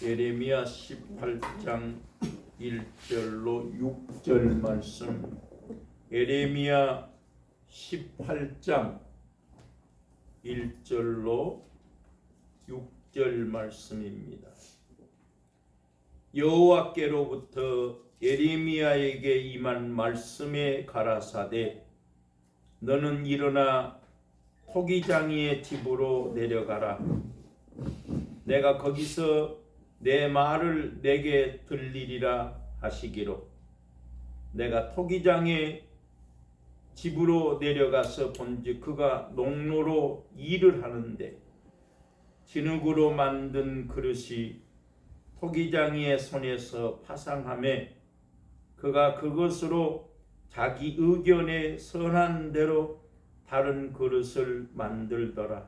예레미야 18장 1절로 6절 말씀. 예레미야 18장 1절로 6절 말씀입니다. 여호와께로부터 예레미야에게 임한 말씀에 가라사대 너는 일어나 토기장이의 집으로 내려가라. 내가 거기서 내 말을 내게 들리리라 하시기로. 내가 토기장의 집으로 내려가서 본즉 그가 농로로 일을 하는데 진흙으로 만든 그릇이 토기장이의 손에서 파상하매 그가 그것으로 자기 의견에 선한 대로 다른 그릇을 만들더라.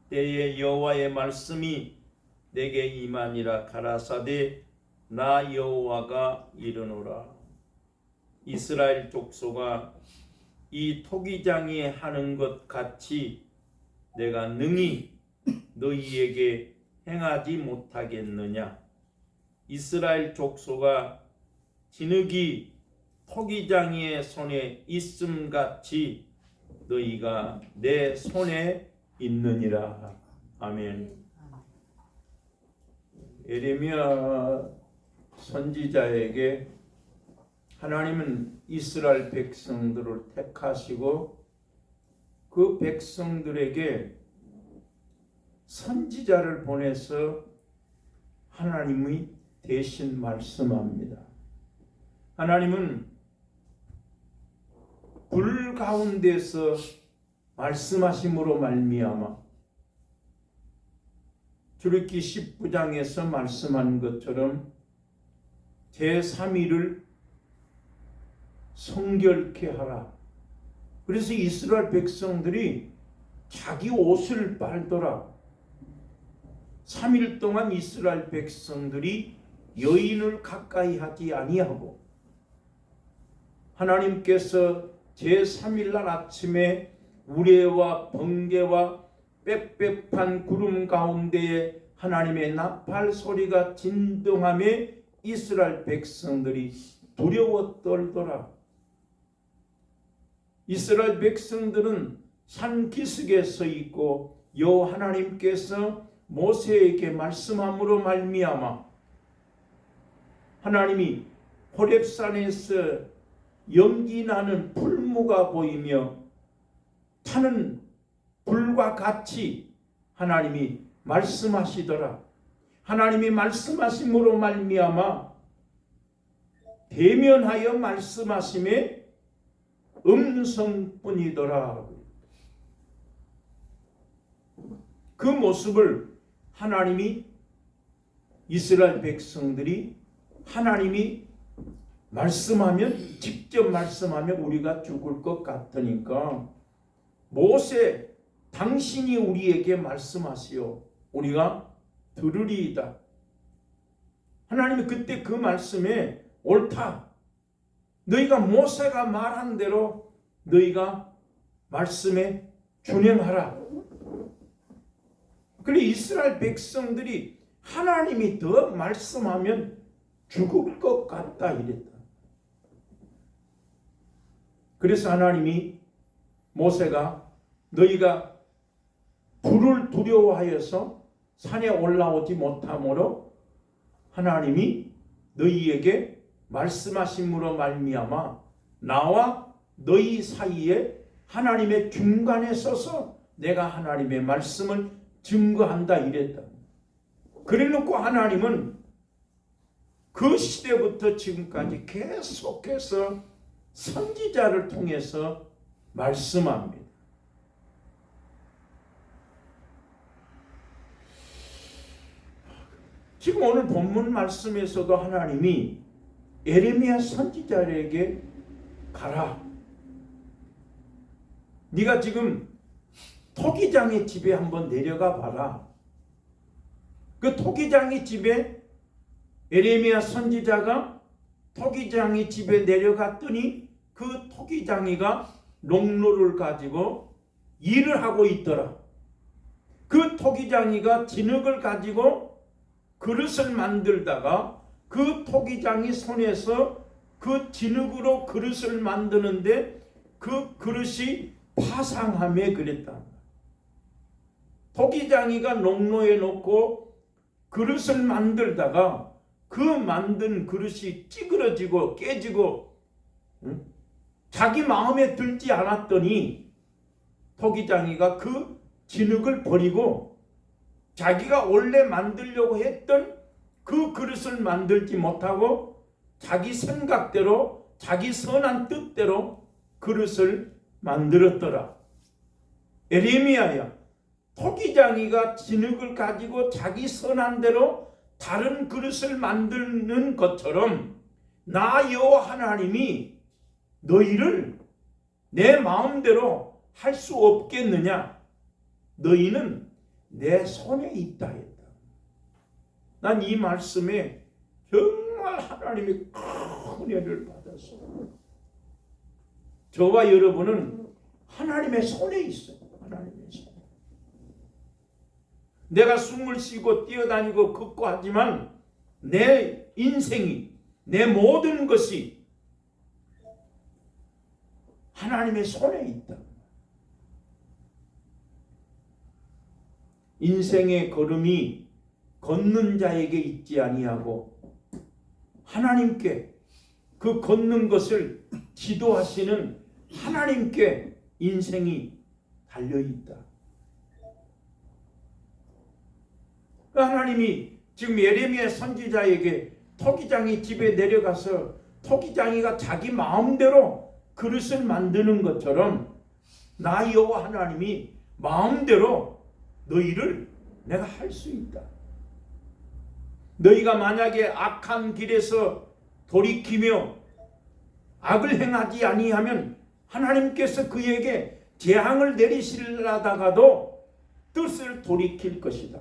때에 여호와의 말씀이 내게 임하니라. 가라사대 나 여호와가 이르노라. 이스라엘 족속아, 이 토기장이 하는 것 같이 내가 능히 너희에게 행하지 못하겠느냐. 이스라엘 족속아, 진흙이 토기장이의 손에 있음 같이 너희가 내 손에 있느니라. 아멘. 예레미야 선지자에게 하나님은 이스라엘 백성들을 택하시고 그 백성들에게 선지자를 보내서 하나님이 대신 말씀합니다. 하나님은 불 가운데서 말씀하심으로 말미암아 출애굽기 19장에서 말씀한 것처럼 제3일을 성결케 하라. 그래서 이스라엘 백성들이 자기 옷을 빨더라. 3일 동안 이스라엘 백성들이 여인을 가까이 하지 아니하고 하나님께서 제3일 날 아침에 우레와 번개와 빽빽한 구름 가운데에 하나님의 나팔 소리가 진동하며 이스라엘 백성들이 두려워 떨더라. 이스라엘 백성들은 산 기슭에 서 있고 여호와 하나님께서 모세에게 말씀함으로 말미암아 하나님이 호렙산에서 연기 나는 풀무가 보이며 타는 불과 같이 하나님이 말씀하시더라. 하나님이 말씀하심으로 말미암아 대면하여 말씀하심에 음성뿐이더라. 그 모습을 하나님이 이스라엘 백성들이 하나님이 말씀하면 직접 말씀하면 우리가 죽을 것 같으니까 모세 당신이 우리에게 말씀하시오 우리가 들으리이다. 하나님이 그때 그 말씀에 옳다. 너희가 모세가 말한 대로 너희가 말씀에 준행하라. 그래 이스라엘 백성들이 하나님이 더 말씀하면 죽을 것 같다 이랬다. 그래서 하나님이 모세가 너희가 불을 두려워하여서 산에 올라오지 못함으로 하나님이 너희에게 말씀하심으로 말미암아 나와 너희 사이에 하나님의 중간에 서서 내가 하나님의 말씀을 증거한다 이랬다. 그래놓고 하나님은 그 시대부터 지금까지 계속해서 선지자를 통해서 말씀합니다. 지금 오늘 본문 말씀에서도 하나님이 예레미야 선지자에게 가라. 네가 지금 토기장의 집에 한번 내려가 봐라. 그 토기장의 집에 예레미야 선지자가 토기장의 집에 내려갔더니 그 토기장이가 농로를 가지고 일을 하고 있더라. 그 토기장이가 진흙을 가지고 그릇을 만들다가 그 토기장이 손에서 그 진흙으로 그릇을 만드는데 그 그릇이 파상함에 그랬다. 토기장이가 농로에 놓고 그릇을 만들다가 그 만든 그릇이 찌그러지고 깨지고 자기 마음에 들지 않았더니 토기장이가 그 진흙을 버리고 자기가 원래 만들려고 했던 그 그릇을 만들지 못하고 자기 생각대로 자기 선한 뜻대로 그릇을 만들었더라. 에레미야야, 토기장이가 진흙을 가지고 자기 선한 대로 다른 그릇을 만드는 것처럼 나 여호와 하나님이 너희를 내 마음대로 할 수 없겠느냐? 너희는 내 손에 있다 했다. 난 이 말씀에 정말 하나님의 큰 은혜를 받았어요. 저와 여러분은 하나님의 손에 있어요. 하나님의 손에. 내가 숨을 쉬고 뛰어다니고 걷고 하지만 내 인생이, 내 모든 것이 하나님의 손에 있다. 인생의 걸음이 걷는 자에게 있지 아니하고 하나님께 그 걷는 것을 지도하시는 하나님께 인생이 달려있다. 하나님이 지금 예레미야 선지자에게 토기장이 집에 내려가서 토기장이가 자기 마음대로 그릇을 만드는 것처럼 나 여호와 하나님이 마음대로 너희를 내가 할 수 있다. 너희가 만약에 악한 길에서 돌이키며 악을 행하지 아니하면 하나님께서 그에게 재앙을 내리시려다가도 뜻을 돌이킬 것이다.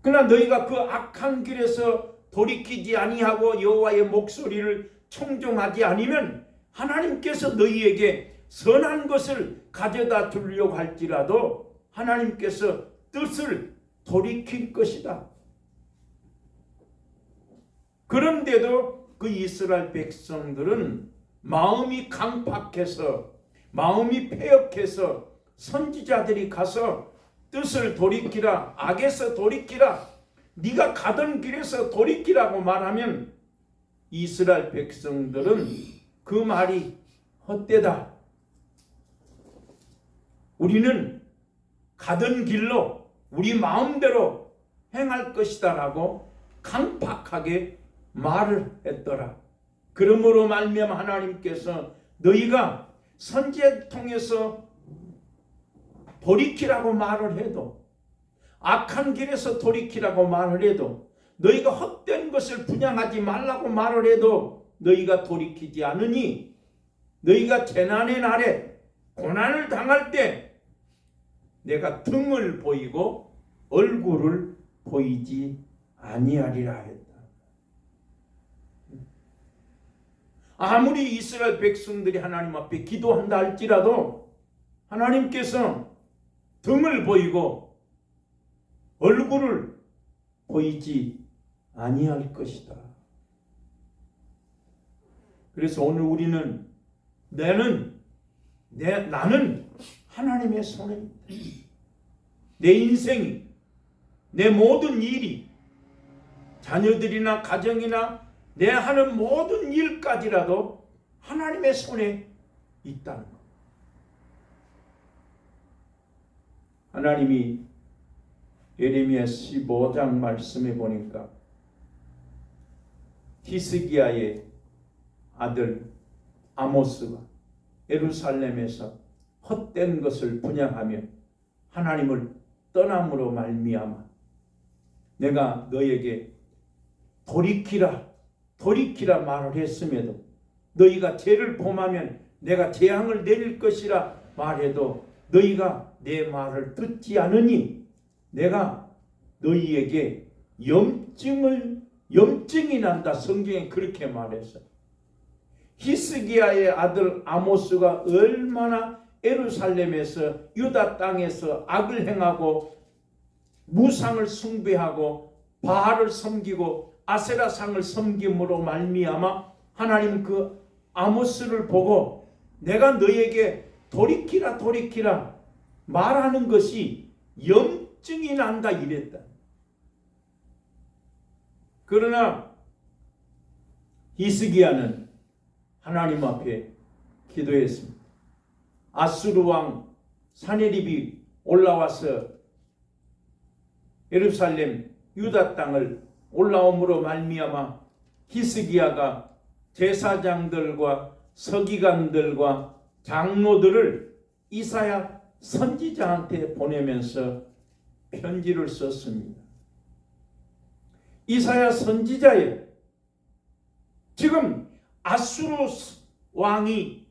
그러나 너희가 그 악한 길에서 돌이키지 아니하고 여호와의 목소리를 청종하지 않으면 하나님께서 너희에게 선한 것을 가져다 주려고 할지라도 하나님께서 뜻을 돌이킬 것이다. 그런데도 그 이스라엘 백성들은 마음이 강팍해서 마음이 패역해서 선지자들이 가서 뜻을 돌이키라, 악에서 돌이키라, 네가 가던 길에서 돌이키라고 말하면 이스라엘 백성들은 그 말이 헛되다. 우리는 가던 길로 우리 마음대로 행할 것이다 라고 강팍하게 말을 했더라. 그러므로 말미암아 하나님께서 너희가 선지자를 통해서 돌이키라고 말을 해도 악한 길에서 돌이키라고 말을 해도 너희가 헛된 것을 분양하지 말라고 말을 해도 너희가 돌이키지 않으니 너희가 재난의 날에 고난을 당할 때 내가 등을 보이고 얼굴을 보이지 아니하리라 했다. 아무리 이스라엘 백성들이 하나님 앞에 기도한다 할지라도 하나님께서 등을 보이고 얼굴을 보이지 아니할 것이다. 그래서 오늘 우리는 나는 하나님의 손에 있다. 내 인생이, 내 모든 일이, 자녀들이나 가정이나 내 하는 모든 일까지라도 하나님의 손에 있다는 것. 하나님이 예레미야 15장 말씀에 보니까 히스기야의 아들 아모스가 예루살렘에서 헛된 것을 분양하며 하나님을 떠남으로 말미암아 내가 너에게 돌이키라 말을 했음에도 너희가 죄를 범하면 내가 재앙을 내릴 것이라 말해도 너희가 내 말을 듣지 않으니 내가 너희에게 염증이 난다. 성경에 그렇게 말했어요. 히스기야의 아들 아모스가 얼마나 예루살렘에서 유다 땅에서 악을 행하고 무상을 숭배하고 바알을 섬기고 아세라상을 섬김으로 말미암아 하나님 그 아모스를 보고 내가 너에게 돌이키라 돌이키라 말하는 것이 염증이 난다 이랬다. 그러나 히스기야는 하나님 앞에 기도했습니다. 아수르 왕 사네립이 올라와서 예루살렘 유다 땅을 올라옴으로 말미암아 히스기야가 제사장들과 서기관들과 장로들을 이사야 선지자한테 보내면서 편지를 썼습니다. 이사야 선지자에 지금 아수르 왕이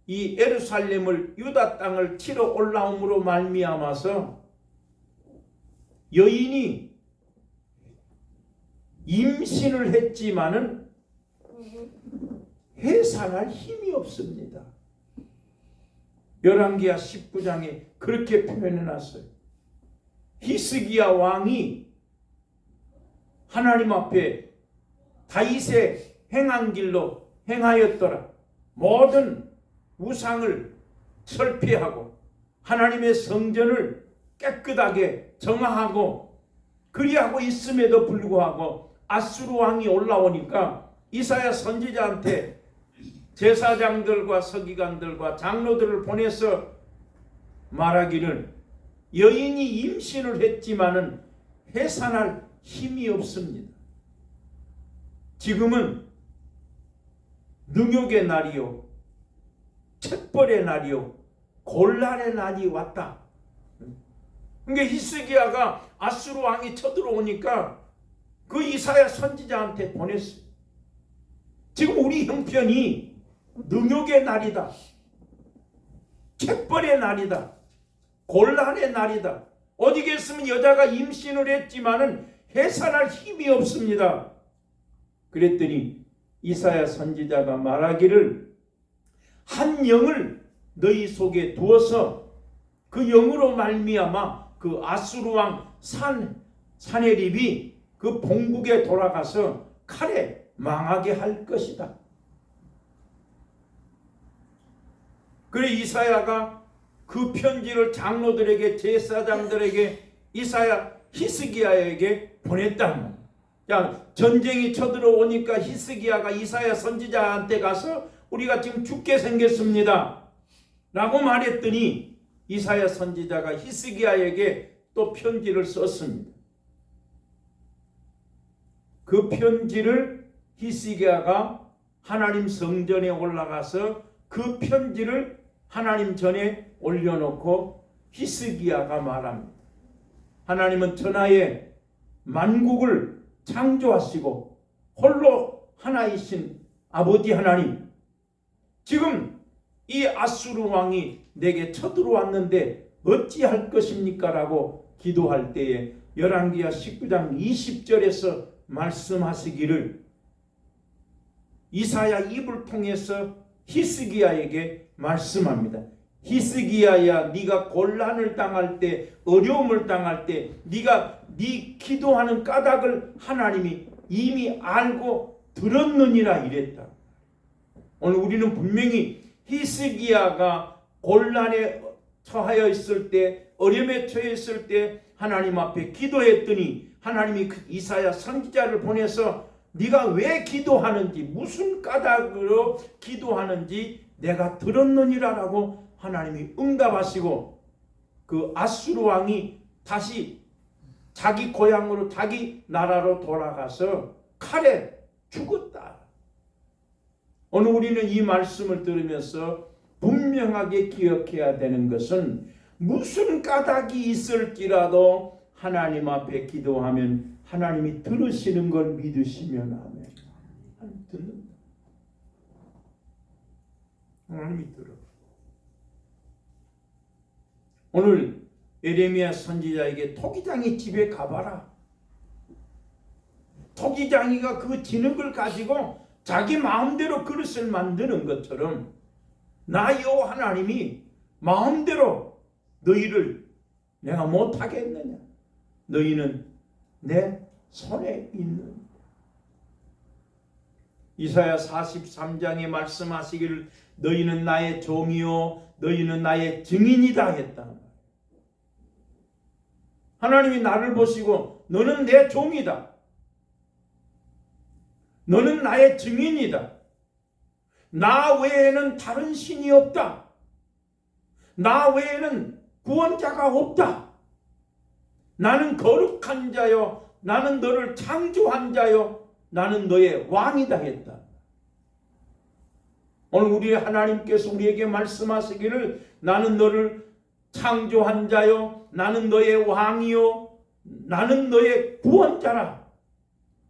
이 예루살렘을 유다 땅을 치러 올라옴으로 말미암아서 여인이 임신을 했지만은 해산할 힘이 없습니다. 열왕기하 19장에 그렇게 표현해놨어요. 히스기야 왕이 하나님 앞에 다윗의 행한 길로 행하였더라. 모든 우상을 철폐하고 하나님의 성전을 깨끗하게 정화하고 그리하고 있음에도 불구하고 아수르 왕이 올라오니까 이사야 선지자한테 제사장들과 서기관들과 장로들을 보내서 말하기를 여인이 임신을 했지만은 해산할 힘이 없습니다. 지금은 능욕의 날이요 책벌의 날이요 곤란의 날이 왔다. 그러니까 히스기야가 아수르 왕이 쳐들어오니까 그 이사야 선지자한테 보냈어요. 지금 우리 형편이 능욕의 날이다. 책벌의 날이다. 곤란의 날이다. 어디겠으면 여자가 임신을 했지만은 해산할 힘이 없습니다. 그랬더니 이사야 선지자가 말하기를 한 영을 너희 속에 두어서 그 영으로 말미암아 그 아수르 왕 사네립이 그 본국에 돌아가서 칼에 망하게 할 것이다. 그래 이사야가 그 편지를 장로들에게 제사장들에게 이사야 히스기야에게 보냈다. 야, 전쟁이 쳐들어오니까 히스기야가 이사야 선지자한테 가서 우리가 지금 죽게 생겼습니다 라고 말했더니 이사야 선지자가 히스기야에게 또 편지를 썼습니다. 그 편지를 히스기야가 하나님 성전에 올라가서 그 편지를 하나님 전에 올려놓고 히스기야가 말합니다. 하나님은 천하의 만국을 창조하시고 홀로 하나이신 아버지 하나님, 지금 이 아수르 왕이 내게 쳐들어왔는데 어찌할 것입니까? 라고 기도할 때에 열왕기하 19장 20절에서 말씀하시기를 이사야 입을 통해서 히스기야에게 말씀합니다. 히스기야야, 네가 곤란을 당할 때, 어려움을 당할 때 네가 네 기도하는 까닭을 하나님이 이미 알고 들었느니라 이랬다. 오늘 우리는 분명히 히스기야가 곤란에 처하여 있을 때, 어려움에 처해 있을 때 하나님 앞에 기도했더니 하나님이 이사야 선지자를 보내서 네가 왜 기도하는지, 무슨 까닭으로 기도하는지 내가 들었느니라라고 하나님이 응답하시고 그 아수르 왕이 다시 자기 고향으로 자기 나라로 돌아가서 칼에 죽었다. 오늘 우리는 이 말씀을 들으면서 분명하게 기억해야 되는 것은 무슨 까닭이 있을지라도 하나님 앞에 기도하면 하나님이 들으시는 걸 믿으시면 아멘. 하나님 듣는다. 하나님이 들어. 오늘 예레미야 선지자에게 토기장이 집에 가봐라. 토기장이가 그 진흙을 가지고 자기 마음대로 그릇을 만드는 것처럼 나 여호와 하나님이 마음대로 너희를 내가 못하겠느냐. 너희는 내 손에 있는. 이사야 43장에 말씀하시기를 너희는 나의 종이요 너희는 나의 증인이다 했다. 하나님이 나를 보시고 너는 내 종이다. 너는 나의 증인이다. 나 외에는 다른 신이 없다. 나 외에는 구원자가 없다. 나는 거룩한 자요. 나는 너를 창조한 자요. 나는 너의 왕이다 했다. 오늘 우리 하나님께서 우리에게 말씀하시기를 나는 너를 창조한 자요. 나는 너의 왕이요. 나는 너의 구원자라.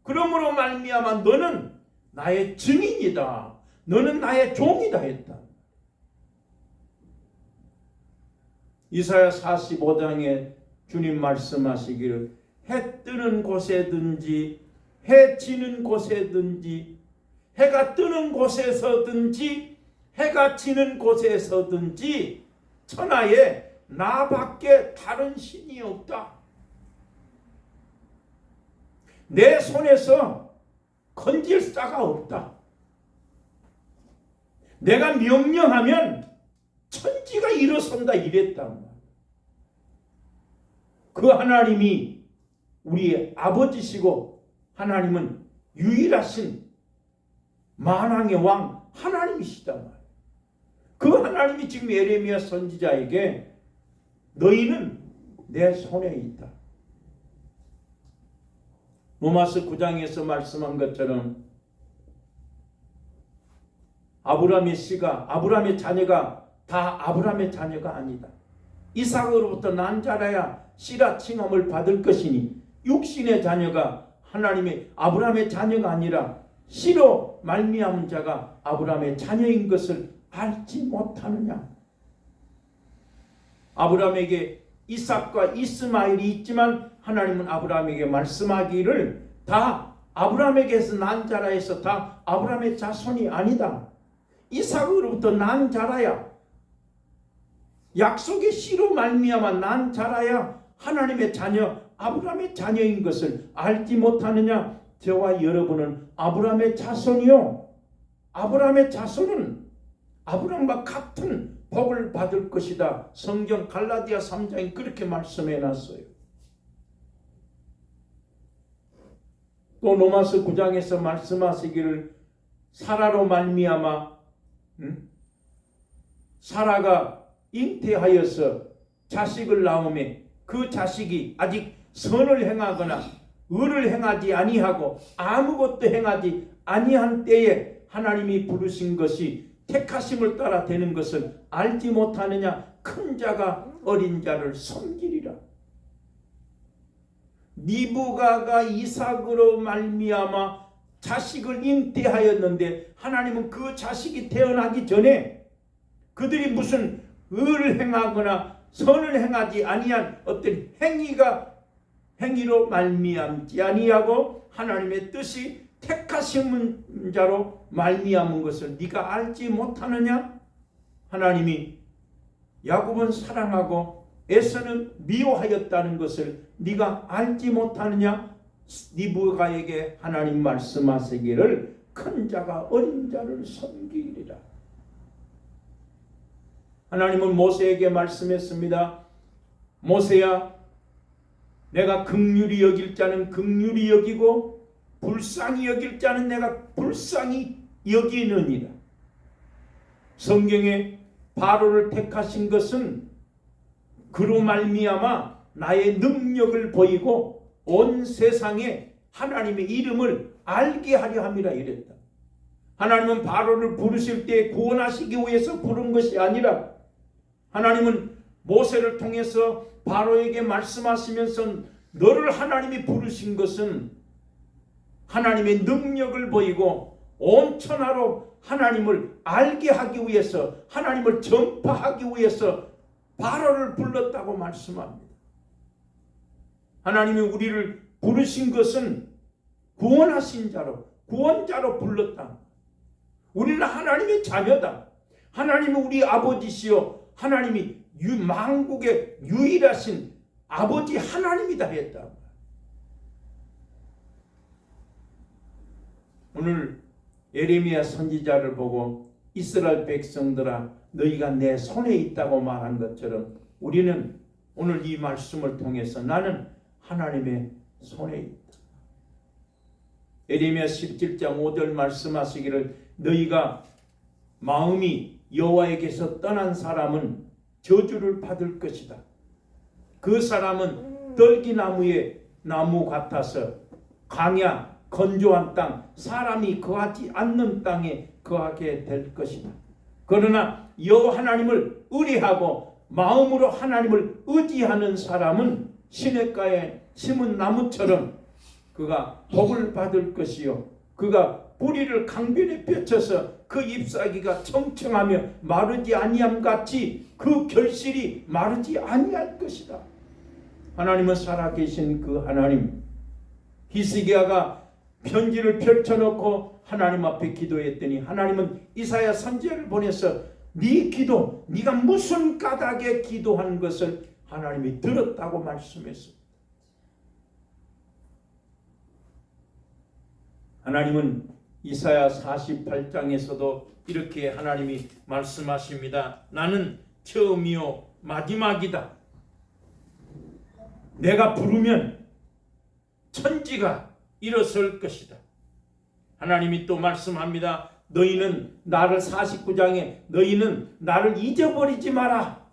그러므로 말미암아 너는 나의 증인이다. 너는 나의 종이다 했다. 이사야 45장에 주님 말씀하시기를 해 뜨는 곳에든지 해 지는 곳에든지 해가 뜨는 곳에서든지 해가 지는 곳에서든지 천하에 나밖에 다른 신이 없다. 내 손에서 건질 자가 없다. 내가 명령하면 천지가 일어선다 이랬다. 그 하나님이 우리의 아버지시고 하나님은 유일하신 만왕의 왕 하나님이시다. 그 하나님이 지금 예레미야 선지자에게 너희는 내 손에 있다. 로마서 9장에서 말씀한 것처럼 아브라함의 자녀가 다 아브라함의 자녀가 아니다. 이삭으로부터 난 자라야 씨라 칭함을 받을 것이니 육신의 자녀가 하나님의 아브라함의 자녀가 아니라 씨로 말미암은 자가 아브라함의 자녀인 것을 알지 못하느냐. 아브라함에게 이삭과 이스마엘이 있지만 하나님은 아브라함에게 말씀하기를 다 아브라함에게서 난 자라에서 다 아브라함의 자손이 아니다. 이삭으로부터 난 자라야 약속의 씨로 말미암아 난 자라야 하나님의 자녀 아브라함의 자녀인 것을 알지 못하느냐. 저와 여러분은 아브라함의 자손이요. 아브라함의 자손은 아브라함과 같은 복을 받을 것이다. 성경 갈라디아 3장에 그렇게 말씀해 놨어요. 또 로마서 9장에서 말씀하시기를 사라로 말미암아 사라가 잉태하여서 자식을 낳음에 그 자식이 아직 선을 행하거나 의를 행하지 아니하고 아무것도 행하지 아니한 때에 하나님이 부르신 것이 택하심을 따라 되는 것을 알지 못하느냐. 큰 자가 어린 자를 섬기리라. 리브가가 이삭으로 말미암아 자식을 잉태하였는데 하나님은 그 자식이 태어나기 전에 그들이 무슨 의를 행하거나 선을 행하지 아니한 어떤 행위로 말미암지 아니하고 하나님의 뜻이 택하신 자로 말미암은 것을 네가 알지 못하느냐. 하나님이 야곱은 사랑하고 에서는 미워하였다는 것을 네가 알지 못하느냐. 리브가에게 하나님 말씀하시기를 큰 자가 어린 자를 섬기리라. 하나님은 모세에게 말씀했습니다. 모세야, 내가 긍휼히 여길 자는 긍휼히 여기고 불쌍히 여길 자는 내가 불쌍히 여기느니라. 성경에 바로를 택하신 것은 그로 말미암아 나의 능력을 보이고 온 세상에 하나님의 이름을 알게 하려 함이라 이랬다. 하나님은 바로를 부르실 때 구원하시기 위해서 부른 것이 아니라 하나님은 모세를 통해서 바로에게 말씀하시면서 너를 하나님이 부르신 것은 하나님의 능력을 보이고 온 천하로 하나님을 알게 하기 위해서 하나님을 전파하기 위해서 바로를 불렀다고 말씀합니다. 하나님이 우리를 부르신 것은 구원하신 자로 구원자로 불렀다. 우리는 하나님의 자녀다. 하나님은 우리 아버지시요 하나님이 만국의 유일하신 아버지 하나님이다 했다. 오늘 예레미야 선지자를 보고 이스라엘 백성들아 너희가 내 손에 있다고 말한 것처럼 우리는 오늘 이 말씀을 통해서 나는 하나님의 손에 있다. 예레미야 17장 5절 말씀하시기를 너희가 마음이 여호와에게서 떠난 사람은 저주를 받을 것이다. 그 사람은 떨기나무의 나무 같아서 광야 건조한 땅 사람이 거하지 않는 땅에 거하게 될 것이다. 그러나 여호와 하나님을 의뢰하고 마음으로 하나님을 의지하는 사람은 시냇가에 심은 나무처럼 그가 복을 받을 것이요 그가 뿌리를 강변에 펼쳐서 그 잎사귀가 청청하며 마르지 아니함 같이 그 결실이 마르지 아니할 것이다. 하나님은 살아계신 그 하나님. 히스기야가 편지를 펼쳐놓고 하나님 앞에 기도했더니 하나님은 이사야 선지자를 보내서 네 기도, 네가 무슨 까닭에 기도한 것을 하나님이 들었다고 말씀했습니다. 하나님은 이사야 48장에서도 이렇게 하나님이 말씀하십니다. 나는 처음이요 마지막이다. 내가 부르면 천지가 일어설 것이다. 하나님이 또 말씀합니다. 너희는 나를 49장에 너희는 나를 잊어버리지 마라.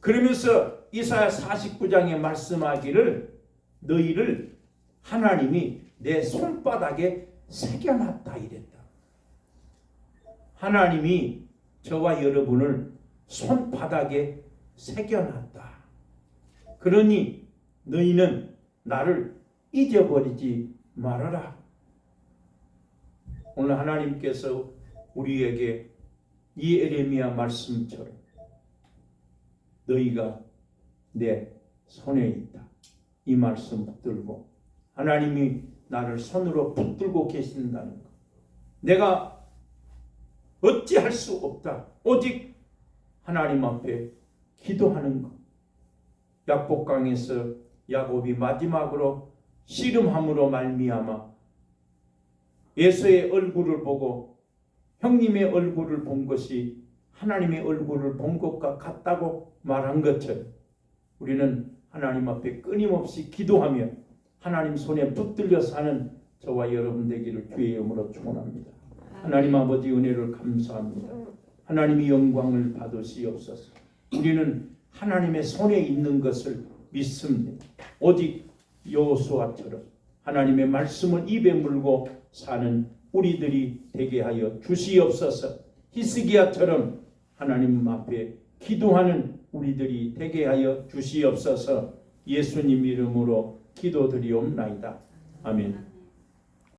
그러면서 이사야 49장에 말씀하기를 너희를 하나님이 내 손바닥에 새겨놨다 이랬다. 하나님이 저와 여러분을 손바닥에 새겨놨다. 그러니 너희는 나를 잊어버리지 말아라. 오늘 하나님께서 우리에게 이 예레미야 말씀처럼 너희가 내 손에 있다. 이 말씀 붙들고 하나님이 나를 손으로 붙들고 계신다는 것. 내가 어찌할 수 없다. 오직 하나님 앞에 기도하는 것. 약복강에서 야곱이 마지막으로 씨름함으로 말미암아 예수의 얼굴을 보고 형님의 얼굴을 본 것이 하나님의 얼굴을 본 것과 같다고 말한 것처럼 우리는 하나님 앞에 끊임없이 기도하며 하나님 손에 붙들려 사는 저와 여러분 되기를 주의 이름으로 축원합니다. 하나님 아버지 은혜를 감사합니다. 하나님이 영광을 받으시옵소서. 우리는 하나님의 손에 있는 것을 믿습니다. 오직 여호수아처럼 하나님의 말씀을 입에 물고 사는 우리들이 되게 하여 주시옵소서. 히스기야처럼 하나님 앞에 기도하는 우리들이 되게 하여 주시옵소서. 예수님 이름으로 기도드리옵나이다. 아멘.